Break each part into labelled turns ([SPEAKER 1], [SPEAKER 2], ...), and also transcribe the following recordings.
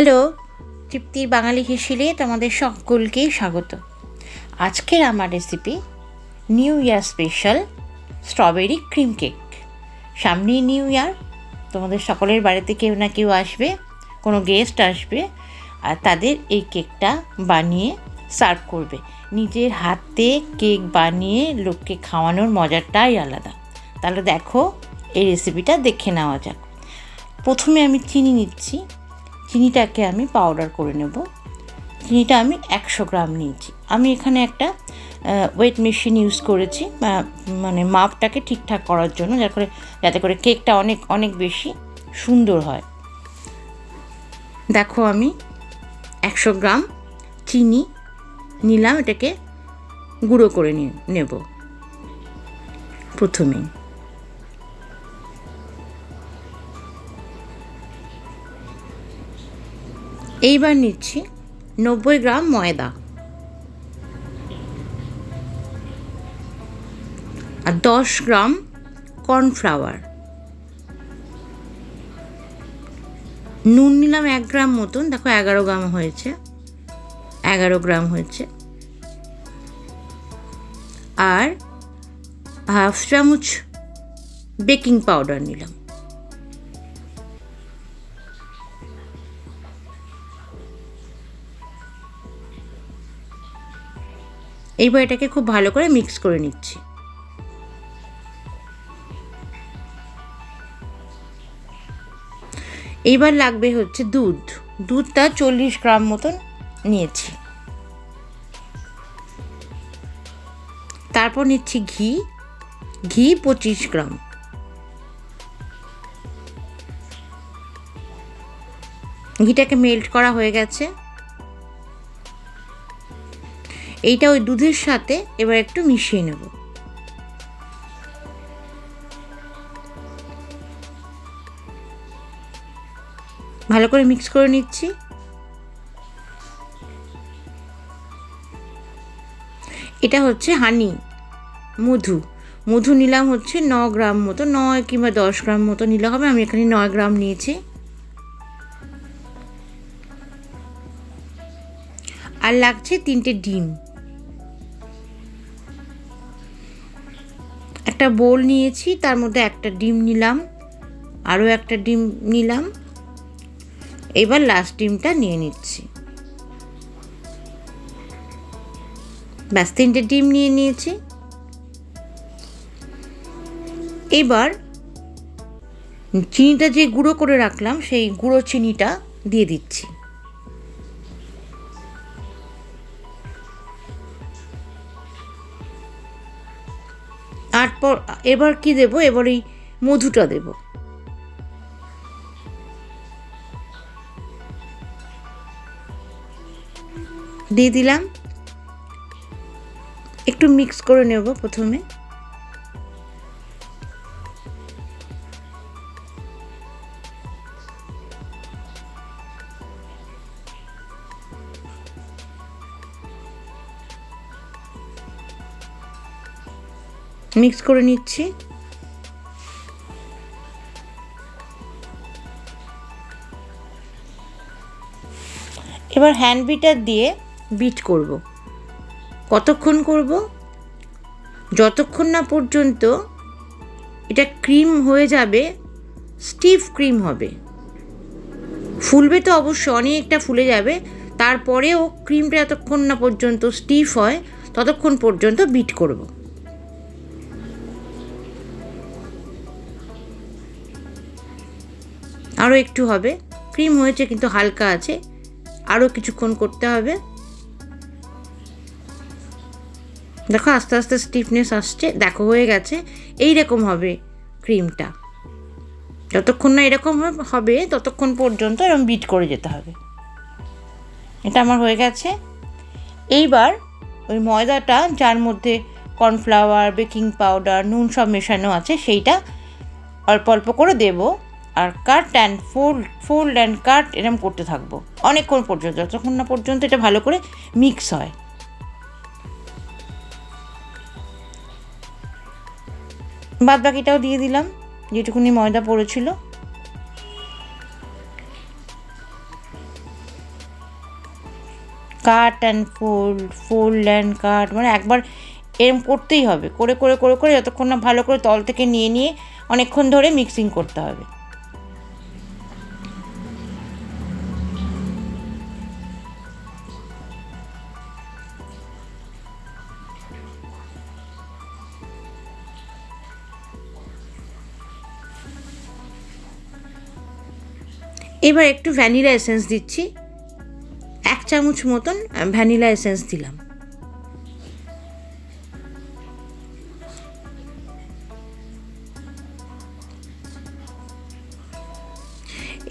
[SPEAKER 1] Hello, তৃপ্তির বাঙালি হেসেলে তোমাদের সকলকেই স্বাগত। আজকের আমার recipe new year special strawberry cream cake. সামনেই নিউ ইয়ার, তোমাদের সকলের বাড়িতে কেউ না কেউ আসবে, কোনো গেস্ট আসবে, আর তাদের এই কেকটা বানিয়ে সার্ভ করবে। নিজের হাতে কেক বানিয়ে লোককে খাওয়ানোর মজাটাই আলাদা। তাহলে দেখো, এই রেসিপিটা দেখে নেওয়া যাক। প্রথমে আমি চিনি নিচ্ছি। চিনিটাকে আমি পাউডার করে নেব। চিনিটা আমি 100 গ্রাম নিয়েছি। আমি এখানে একটা ওয়েট মেশিন ইউজ করেছি, মানে মাপটাকে ঠিকঠাক করার জন্য, যাতে করে কেকটা অনেক অনেক বেশি সুন্দর হয়। দেখো, আমি 100 গ্রাম চিনি নিলাম, এটাকে গুঁড়ো করে নেব প্রথমেই। এইবার নিচ্ছি 90 গ্রাম ময়দা আর 10 গ্রাম কর্নফ্লাওয়ার। নুন নিলাম 1 গ্রাম মতন। দেখো 11 গ্রাম হয়েছে, 11 গ্রাম হয়েছে। আর হাফ চামচ বেকিং পাউডার নিলাম। এইবার এটাকে খুব ভালো করে মিক্স করে নিচ্ছি। এইবার লাগবে হচ্ছে দুধটা 40 গ্রাম মতন নিয়েছি। তারপর নিচ্ছি ঘি 25 গ্রাম। ঘিটাকে মেল্ট করা হয়ে গেছে। এইটা ওই দুধের সাথে এবার একটু মিশিয়ে নেব। ভালো করে মিক্স করে নিচ্ছি। এটা হচ্ছে হানি, মধু নিলাম হচ্ছে 9 গ্রাম মতো, 9 কিংবা 10 গ্রাম মতো নিলে হবে। আমি এখানে 9 গ্রাম নিয়েছি। আর লাগছে 3টে ডিম। একটা বোল নিয়েছি, তার মধ্যে একটা ডিম নিলাম, আরও একটা ডিম নিলাম। এবার লাস্ট ডিমটা নিয়ে নিচ্ছি। ব্যাস, 3টে ডিম নিয়ে নিয়েছি। এবার চিনিটা যে গুঁড়ো করে রাখলাম, সেই গুঁড়ো চিনিটা দিয়ে দিচ্ছি। এবার কি দেব? এবার এই মধুটা দেব। দিয়ে দিলাম। একটু মিক্স করে নেব প্রথমে। মিক্স করে নিচ্ছি। এবার হ্যান্ড বিটার দিয়ে বিট করব। কতক্ষণ করব? যতক্ষণ না পর্যন্ত এটা ক্রিম হয়ে যাবে, স্টিফ ক্রিম হবে। ফুলবে তো অবশ্যই, অনেকটা ফুলে যাবে। তারপরেও ক্রিমটা যতক্ষণ না পর্যন্ত স্টিফ হয়, ততক্ষণ পর্যন্ত বিট করব। আরও একটু হবে। ক্রিম হয়েছে কিন্তু হালকা আছে, আরও কিছুক্ষণ করতে হবে। দেখো, আস্তে আস্তে স্টিফনেস আসছে। দেখো, হয়ে গেছে। এই রকম হবে ক্রিমটা। যতক্ষণ না এরকম হবে, ততক্ষণ পর্যন্ত এরকম বিট করে যেতে হবে। এটা আমার হয়ে গেছে। এইবার ওই ময়দাটা, যার মধ্যে কর্নফ্লাওয়ার, বেকিং পাউডার, নুন সব মেশানো আছে, সেইটা অল্প অল্প করে দেব। আর cut and fold and cut এরকম করতে থাকবো অনেকক্ষণ পর্যন্ত, যতক্ষণ না পর্যন্ত এটা ভালো করে মিক্স হয়। বাদ বাকিটাও দিয়ে দিলাম, যেটুকুনি ময়দা পড়েছিল। কাট অ্যান্ড ফোল্ড, ফোল্ড অ্যান্ড কাট, মানে একবার এরম করতেই হবে, করে করে করে করে যতক্ষণ না ভালো করে তল থেকে নিয়ে নিয়ে অনেকক্ষণ ধরে মিক্সিং করতে হবে। এবার একটু ভ্যানিলা এসেন্স দিচ্ছি, 1 চামচ মতন ভ্যানিলা এসেন্স দিলাম।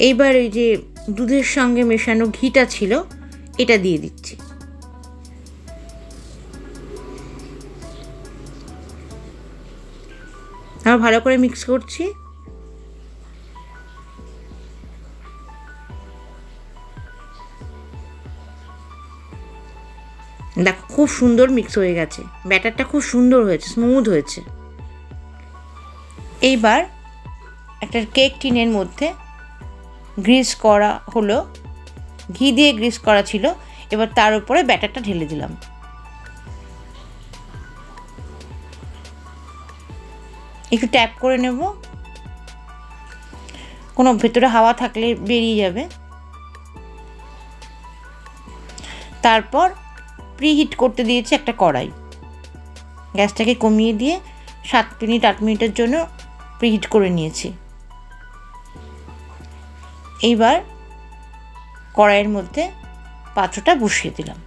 [SPEAKER 1] এইবার এই যে দুধের সঙ্গে মেশানো ঘিটা ছিল এটা দিয়ে দিচ্ছি। আর ভালো করে মিক্স করছি। দেখো খুব সুন্দর মিক্স হয়ে গেছে, ব্যাটারটা খুব সুন্দর হয়েছে, স্মুথ হয়েছে। এইবার একটা কেক টিনের মধ্যে গ্রিস করা হলো, ঘি দিয়ে গ্রিস করা ছিল, এবার তার উপরে ব্যাটারটা ঢেলে দিলাম। একটু ট্যাপ করে নেব, কোনো ভেতরে হাওয়া থাকলে বেরিয়ে যাবে। তারপর প্রিহিট করতে দিয়েছি একটা কড়াই, গ্যাসটাকে কমিয়ে দিয়ে 7 মিনিট 8 মিনিটের জন্য প্রিহিট করে নিয়েছি। এইবার কড়াইয়ের মধ্যে পাত্রটা বসিয়ে দিলাম।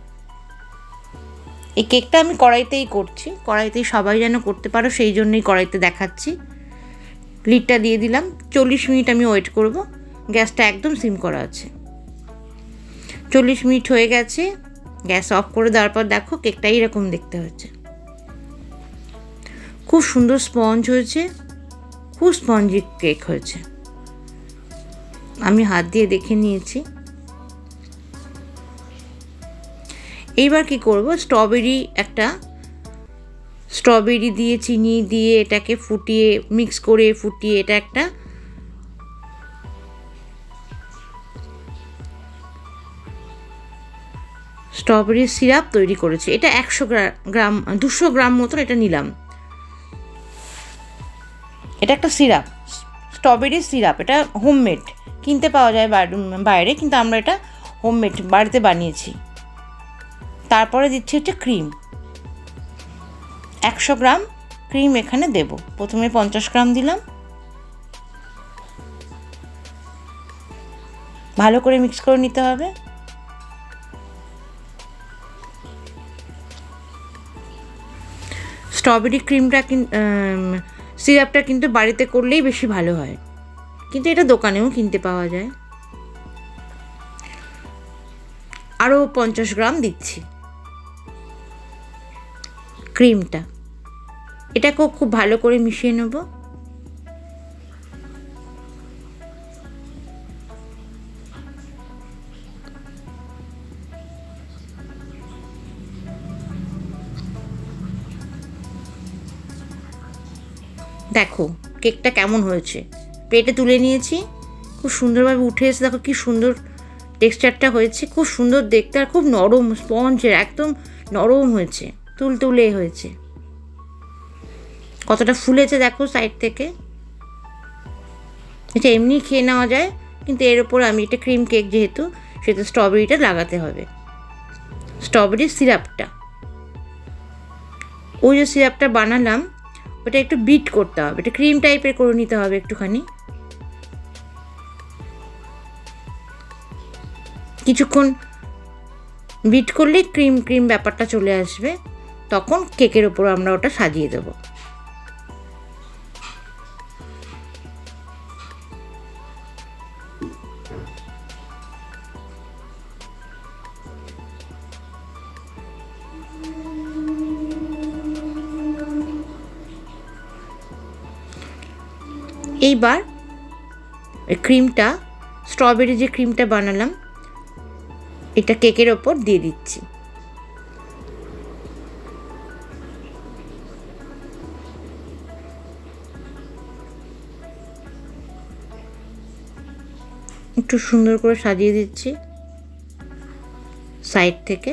[SPEAKER 1] এই কেকটা আমি কড়াইতেই করছি, কড়াইতেই সবাই যেন করতে পারো সেই জন্যই কড়াইতে দেখাচ্ছি। লিডটা দিয়ে দিলাম, 40 মিনিট আমি ওয়েট করব, গ্যাসটা একদম সিম করা আছে। 40 মিনিট হয়ে গেছে, গ্যাস অফ করে দেওয়ার পর দেখো কেকটা এইরকম দেখতে হচ্ছে, খুব সুন্দর স্পঞ্জ হয়েছে, খুব স্পঞ্জি কেক হয়েছে। আমি হাত দিয়ে দেখে নিয়েছি। এইবার কি করব, স্ট্রবেরি দিয়ে চিনি দিয়ে এটাকে ফুটিয়ে মিক্স করে ফুটিয়ে এটা একটা স্ট্রবেরি সিরাপ তৈরি করেছি। এটা 200 গ্রাম মতন এটা নিলাম। এটা একটা সিরাপ, স্ট্রবেরি সিরাপ, এটা হোমমেড, কিনতে পাওয়া যায় বাইরে, কিন্তু আমরা এটা হোমমেড বাড়িতে বানিয়েছি। তারপরে দিচ্ছি হচ্ছে ক্রিম, 100 গ্রাম ক্রিম এখানে দেব। প্রথমে 50 গ্রাম দিলাম, ভালো করে মিক্স করে নিতে হবে। স্ট্রবেরি সিরাপটা কিন্তু বাড়িতে করলেই বেশি ভালো হয়, কিন্তু এটা দোকানেও কিনতে পাওয়া যায়। আরও 50 গ্রাম দিচ্ছি ক্রিমটা, এটাকেও খুব ভালো করে মিশিয়ে নেব। দেখো কেকটা কেমন হয়েছে, প্লেটে তুলে নিয়েছি, খুব সুন্দরভাবে উঠে এসে দেখো কি সুন্দর টেক্সচারটা হয়েছে, খুব সুন্দর দেখতে, আর খুব নরম, স্পঞ্জের একদম নরম হয়েছে, তুলতুলে হয়েছে। কতটা ফুলেছে দেখো সাইড থেকে। এটা এমনি খেয়ে নেওয়া যায়, কিন্তু এর ওপর আমি এটা ক্রিম কেক যেহেতু, সেটা স্ট্রবেরিটা লাগাতে হবে। স্ট্রবেরি সিরাপটা, ওই যে সিরাপটা বানালাম ওটা একটু বিট করতে হবে, এটা ক্রিম টাইপের করে নিতে হবে একটুখানি। কিছুক্ষণ বিট করলে ক্রিম ক্রিম ব্যাপারটা চলে আসবে, তখন কেকের ওপর আমরা ওটা সাজিয়ে দেব। এইবার ক্রিমটা, স্ট্রবেরি যে ক্রিমটা বানালাম এটা কেকের ওপর দিয়ে দিচ্ছি। একটু সুন্দর করে সাজিয়ে দিচ্ছি। সাইড থেকে।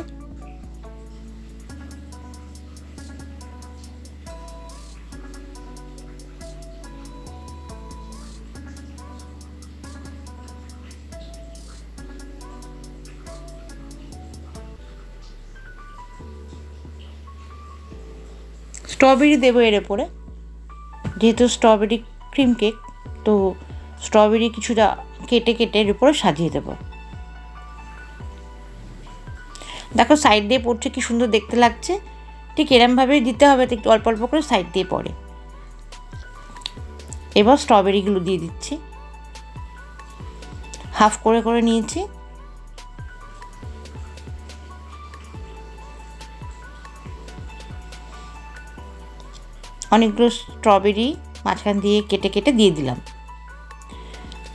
[SPEAKER 1] স্ট্রবেরি দেবো এর ওপরে, যেহেতু স্ট্রবেরি ক্রিম কেক, তো স্ট্রবেরি কিছুটা কেটে কেটে এর উপরে সাজিয়ে দেবো। দেখো সাইড দিয়ে পড়ছে, কি সুন্দর দেখতে লাগছে। ঠিক এরমভাবেই দিতে হবে, তো একটু অল্প অল্প করে সাইড দিয়ে পড়ে। এবার স্ট্রবেরিগুলো দিয়ে দিচ্ছি, হাফ করে করে নিয়েছি। অনেকগুলো স্ট্রবেরি মাঝখান দিয়ে কেটে কেটে দিয়ে দিলাম।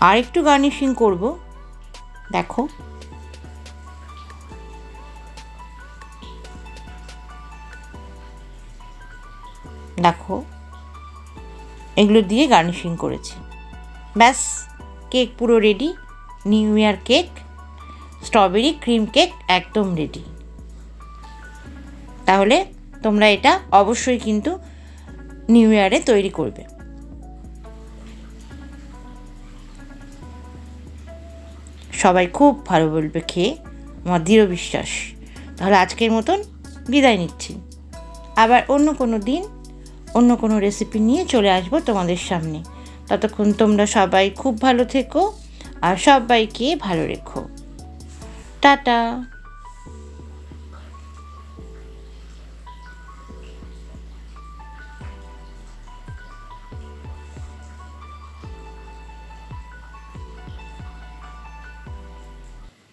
[SPEAKER 1] আর একটু গার্নিশিং করব, দেখো দেখো এগুলো দিয়ে গার্নিশিং করেছি। ব্যাস, কেক পুরো ready. New year cake, strawberry cream cake একদম রেডি। তাহলে তোমরা এটা অবশ্যই কিন্তু নিউ ইয়ারে তৈরি করবে। সবাই খুব ভালো বলবে খেয়ে, আমার দৃঢ় বিশ্বাস। তাহলে আজকের মতন বিদায় নিচ্ছি। আবার অন্য কোনো দিন অন্য কোনো রেসিপি নিয়ে চলে আসবো তোমাদের সামনে। ততক্ষণ তোমরা সবাই খুব ভালো থেকো আর সবাইকে ভালো রেখো। টাটা।